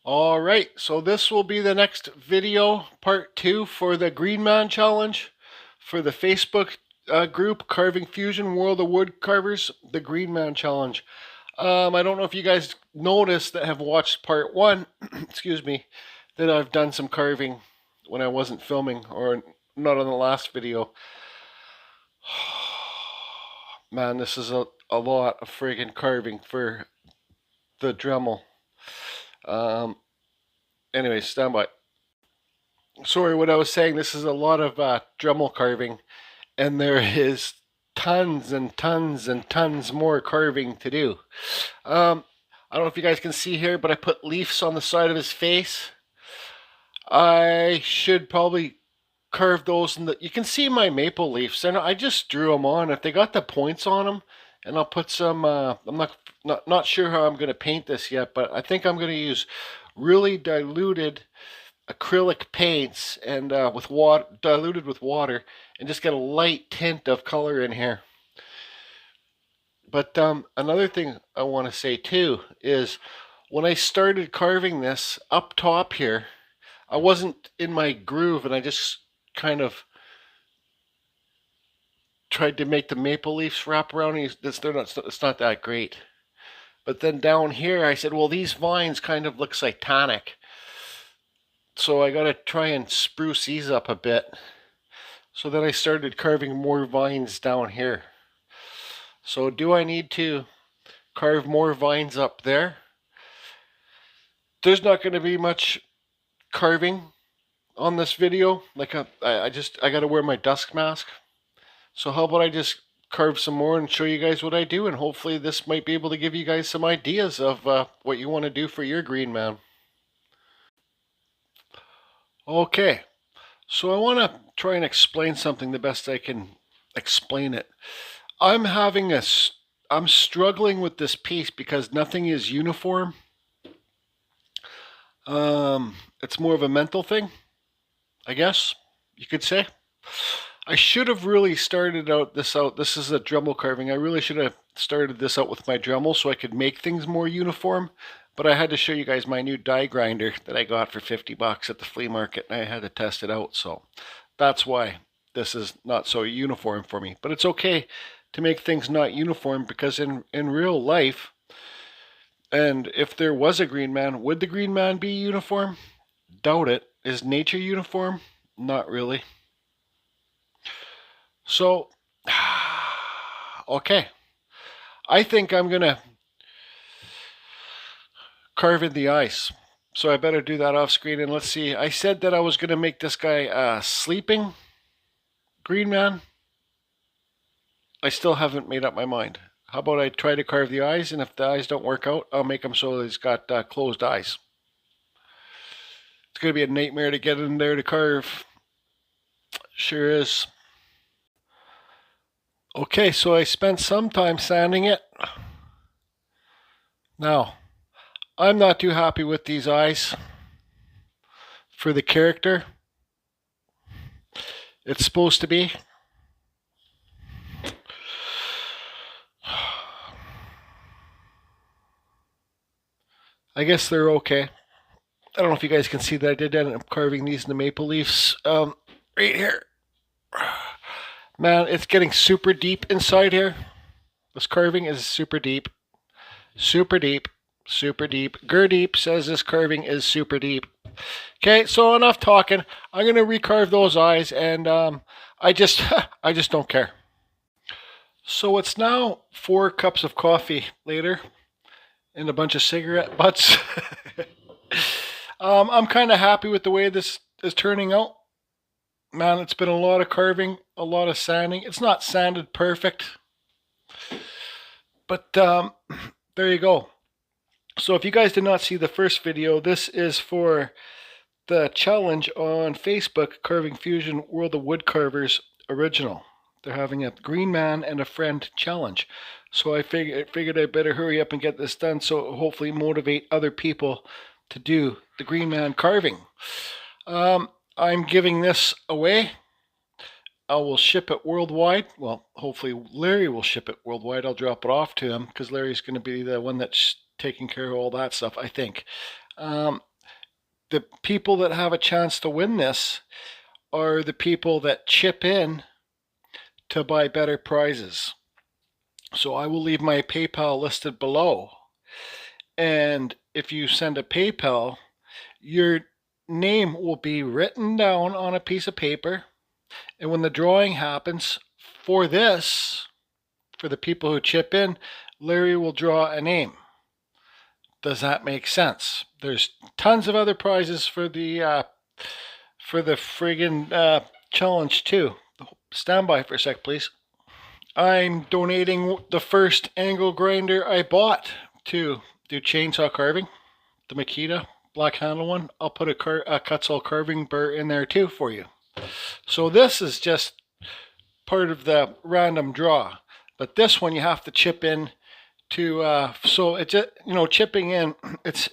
Alright, so this will be the next video, part 2 for the Greenman challenge for the Facebook group, Carving Fusion World of Wood Carvers, the Greenman challenge. I don't know if you guys noticed that have watched part 1, excuse me, that I've done some carving when I wasn't filming or not on the last video. Man, this is a lot of friggin' carving for the Dremel. Anyway, stand by. Sorry, what I was saying, this is a lot of Dremel carving, and there is tons and tons and tons more carving to do. I don't know if you guys can see here, but I put leaves on the side of his face. I should probably carve those in the, you can see my maple leaves, and I just drew them on. If they got the points on them, and I'll put some, I'm not sure how I'm going to paint this yet, but I think I'm going to use really diluted acrylic paints and with water, diluted with water, and just get a light tint of color in here. But another thing I want to say too is when I started carving this up top here, I wasn't in my groove, and I just kind of tried to make the maple leaves wrap around. It's not that great. But then down here, I said, well, these vines kind of look satanic. So I got to try and spruce these up a bit. So then I started carving more vines down here. So do I need to carve more vines up there? There's not going to be much carving on this video. Like I got to wear my dust mask. So how about I just carve some more and show you guys what I do, and hopefully this might be able to give you guys some ideas of what you want to do for your Greenman. Okay, so I want to try and explain something the best I can explain it. I'm struggling with this piece because nothing is uniform. It's more of a mental thing, I guess you could say. I should have really started this out. This is a Dremel carving. I really should have started this out with my Dremel so I could make things more uniform. But I had to show you guys my new die grinder that I got for 50 bucks at the flea market, and I had to test it out. So that's why this is not so uniform for me. But it's okay to make things not uniform, because in real life, and if there was a Greenman, would the Greenman be uniform? Doubt it. Is nature uniform? Not really. So, okay. I think I'm going to carve in the eyes. So I better do that off screen. And let's see. I said that I was going to make this guy sleeping Greenman. I still haven't made up my mind. How about I try to carve the eyes, and if the eyes don't work out, I'll make them so he's got closed eyes. It's going to be a nightmare to get in there to carve. Sure is. Okay, so I spent some time sanding it. Now, I'm not too happy with these eyes for the character it's supposed to be. I guess they're okay. I don't know if you guys can see that I did end up carving these in the maple leaves right here. Man, it's getting super deep inside here. This carving is super deep. Super deep. Super deep. Gerdeep says this carving is super deep. Okay, so enough talking. I'm going to recarve those eyes, and I just don't care. So it's now 4 cups of coffee later and a bunch of cigarette butts. I'm kind of happy with the way this is turning out. Man, it's been a lot of carving, a lot of sanding. It's not sanded perfect, but there you go. So if you guys did not see the first video, this is for the challenge on Facebook, Carving Fusion World of Wood Carvers Original. They're having a Greenman and a Friend challenge. So I figured I better hurry up and get this done, so hopefully motivate other people to do the Greenman carving. I'm giving this away. I will ship it worldwide. Well, hopefully Larry will ship it worldwide. I'll drop it off to him because Larry's going to be the one that's taking care of all that stuff, I think. the people that have a chance to win this are the people that chip in to buy better prizes. So I will leave my PayPal listed below. And if you send a PayPal, your name will be written down on a piece of paper. And when the drawing happens for this, for the people who chip in, Larry will draw a name. Does that make sense? There's tons of other prizes for the friggin' challenge too. Stand by for a sec, please. I'm donating the first angle grinder I bought to do chainsaw carving, the Makita black handle one. I'll put a Kutzall carving burr in there too for you. So this is just part of the random draw, but this one you have to chip in to. So it just, you know, chipping in, it's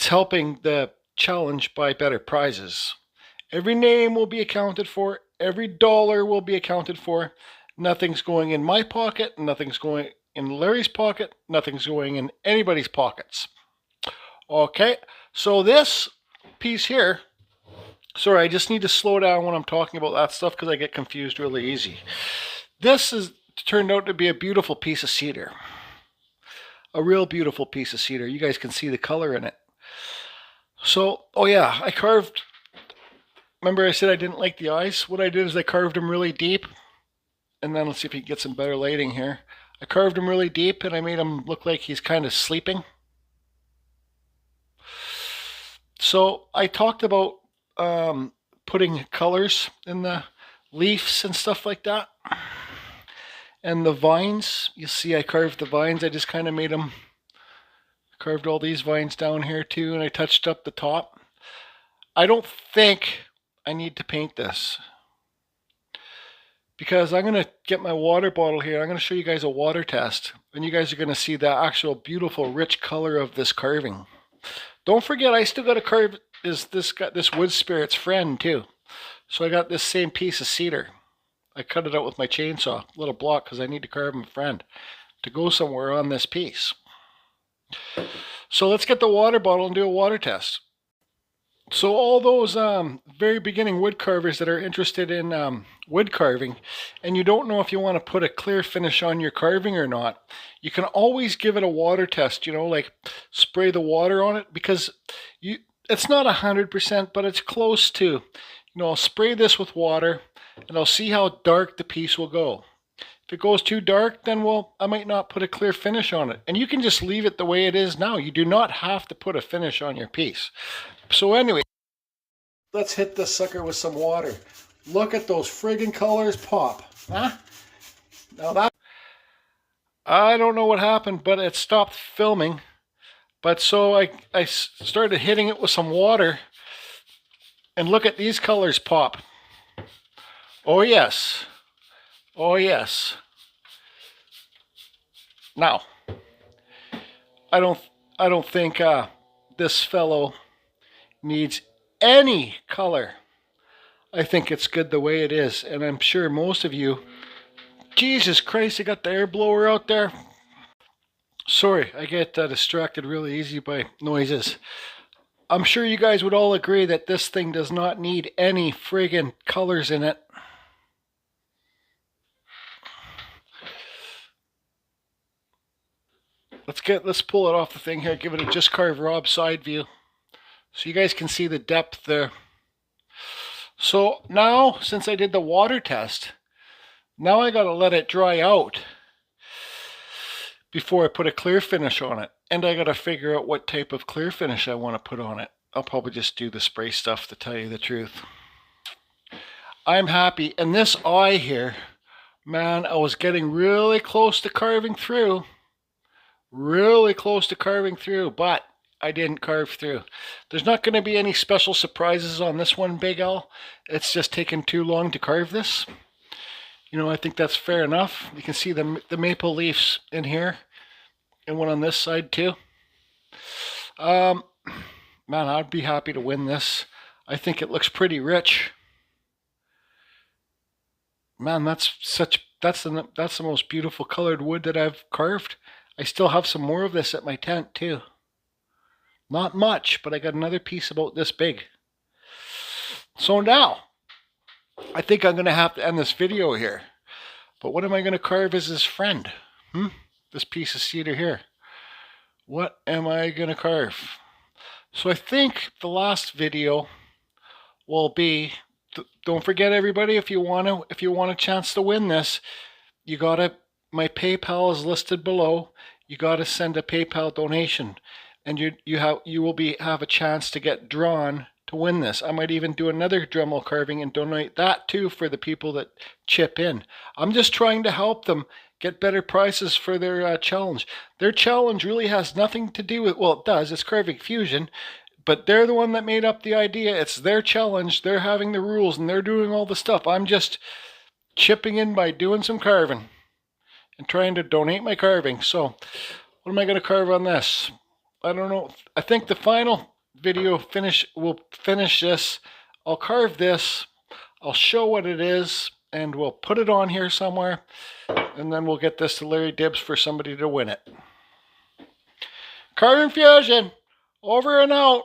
helping the challenge buy better prizes. Every name will be accounted for. Every dollar will be accounted for. Nothing's going in my pocket. Nothing's going in Larry's pocket. Nothing's going in anybody's pockets. Okay, so this piece here, sorry, I just need to slow down when I'm talking about that stuff because I get confused really easy. This is turned out to be a beautiful piece of cedar. A real beautiful piece of cedar. You guys can see the color in it. So, oh yeah, I carved, remember I said I didn't like the eyes? What I did is I carved them really deep. And then let's see if you can get some better lighting here. I carved him really deep and I made him look like he's kind of sleeping. So I talked about putting colors in the leaves and stuff like that. And the vines, you see I carved the vines. I just kind of made them, carved all these vines down here too, and I touched up the top. I don't think I need to paint this, because I'm going to get my water bottle here. I'm going to show you guys a water test, and you guys are going to see the actual beautiful rich color of this carving. Don't forget, I still got to carve this wood spirit's friend too. So I got this same piece of cedar. I cut it out with my chainsaw, a little block, because I need to carve him a friend to go somewhere on this piece. So let's get the water bottle and do a water test. So all those very beginning wood carvers that are interested in wood carving, and you don't know if you want to put a clear finish on your carving or not, you can always give it a water test, you know, like spray the water on it, because it's not 100%, but it's close to. You know, I'll spray this with water, and I'll see how dark the piece will go. If it goes too dark, then I might not put a clear finish on it. And you can just leave it the way it is now. You do not have to put a finish on your piece. So anyway, let's hit this sucker with some water. Look at those friggin' colors pop. Huh? Now that, I don't know what happened, but it stopped filming. But so I started hitting it with some water. And look at these colors pop. Oh yes. Oh yes. Now, I don't think this fellow needs any color. I think it's good the way it is, and I'm sure most of you, Jesus Christ, I got the air blower out there. Sorry, I get distracted really easy by noises. I'm sure you guys would all agree that this thing does not need any friggin' colors in it. Let's pull it off the thing here, give it a just carve Rob side view, so you guys can see the depth there. So now, since I did the water test, now I gotta let it dry out before I put a clear finish on it. And I gotta figure out what type of clear finish I want to put on it. I'll probably just do the spray stuff, to tell you the truth. I'm happy. And this eye here, man, I was getting really close to carving through. Really close to carving through, but I didn't carve through. There's not going to be any special surprises on this one, Big L. It's just taken too long to carve this. You know, I think that's fair enough. You can see the maple leaves in here, and one on this side too. Man, I'd be happy to win this. I think it looks pretty rich. Man, that's the most beautiful colored wood that I've carved. I still have some more of this at my tent too. Not much, but I got another piece about this big. So now, I think I'm going to have to end this video here. But what am I going to carve as his friend? This piece of cedar here. What am I going to carve? So I think the last video will be, don't forget everybody, if you want a chance to win this, you gotta, my PayPal is listed below. You gotta send a PayPal donation, and you will have a chance to get drawn to win this. I might even do another Dremel carving and donate that too for the people that chip in. I'm just trying to help them get better prices for their challenge. Their challenge really has nothing to do with, well, it does, it's Carving Fusion, but they're the one that made up the idea. It's their challenge. They're having the rules and they're doing all the stuff. I'm just chipping in by doing some carving and trying to donate my carving. So what am I going to carve on this? I don't know. I think the final video will finish this. I'll carve this. I'll show what it is and we'll put it on here somewhere. And then we'll get this to Larry Dibbs for somebody to win it. Carving Fusion, over and out.